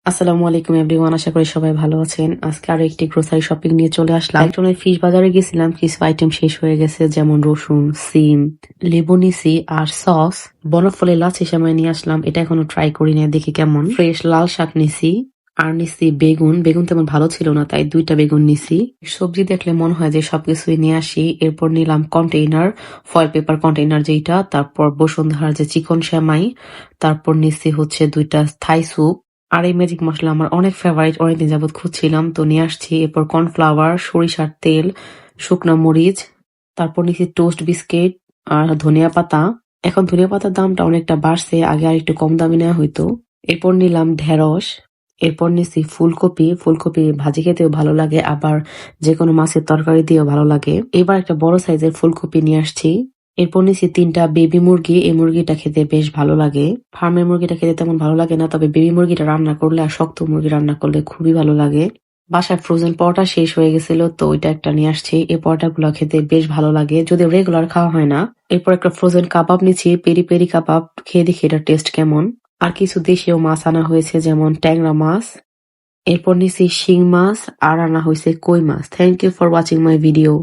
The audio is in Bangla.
আসসালামু আলাইকুম এভরিওয়ান, আশা করি সবাই ভালো আছেন। আজকে আরো একটি গ্রোসারি শপিং নিয়ে চলে আসলাম। একজনের ফিশ বাজারে গেছিলাম, কিছু আইটেম শেষ হয়ে গেছে, যেমন রসুন, সিম, লেবু নিছি আর সস। বনফলে লাচ্ছি সেমাই নিয়ে আসলাম, এটা এখনো ট্রাই করি না, দেখি কেমন। ফ্রেশ লাল শাক নিছি আর নিছি বেগুন। বেগুন তেমন ভালো ছিল না, তাই 2টা বেগুন নিছি। সবজি দেখলে মনে হয় যে সবকিছুই নিয়ে আসি। এরপর নিলাম কন্টেইনার, ফয়েল পেপার কন্টেইনার যেটা, তারপর বসুন্ধরার যে চিকন সেমাই, তারপর নিছি হচ্ছে 2টা থাই স্যুপ। আর এই ম্যাজিক মসলা আমার অনেক ফেভারিট, অনেকদিন যাবত খুঁজছিলাম, তো নিয়ে আসছি। এরপর কর্নফ্লাওয়ার, সরিষার তেল, শুকনা মরিচ, তারপর নিচ্ছি টোস্ট বিস্কিট আর ধনিয়া পাতা। এখন ধনিয়া পাতার দামটা অনেকটা বাড়ছে, আগে আর একটু কম দামে নেওয়া হইতো। এরপর নিলাম ঢেঁড়স। এরপর নিচ্ছি ফুলকপি। ফুলকপি ভাজি খেতেও ভালো লাগে, আবার যে কোনো মাছের তরকারি দিয়েও ভালো লাগে। এবার একটা বড় সাইজের ফুলকপি নিয়ে আসছি। এরপর নিচ্ছি 3টা বেবি মুরগি। এই মুরগিটা খেতে বেশ ভালো লাগে। ফার্মের মুরগিটা খেতে তেমন ভালো লাগে না, তবে বেবি মুরগিটা রান্না করলে আর শক্ত মুরগি রান্না করলে খুবই ভালো লাগে। বাসায় ফ্রোজেন পরোটা শেষ হয়ে গেছিল, তো ওইটা একটা নিয়ে আসছি। এই পরোটাগুলো খেতে বেশ ভালো লাগে, যদিও রেগুলার খাওয়া হয় না। এরপর একটা ফ্রোজেন কাবাব নিচ্ছি, পেরি পেরি কাবাব। খেয়ে দেখি এটা টেস্ট কেমন। আর কিছু দেশীয় মাছ আনা হয়েছে, যেমন ট্যাংরা মাছ। এরপর নিচ্ছি শিং মাছ আর আনা হয়েছে কই মাছ। Thank you for watching my video.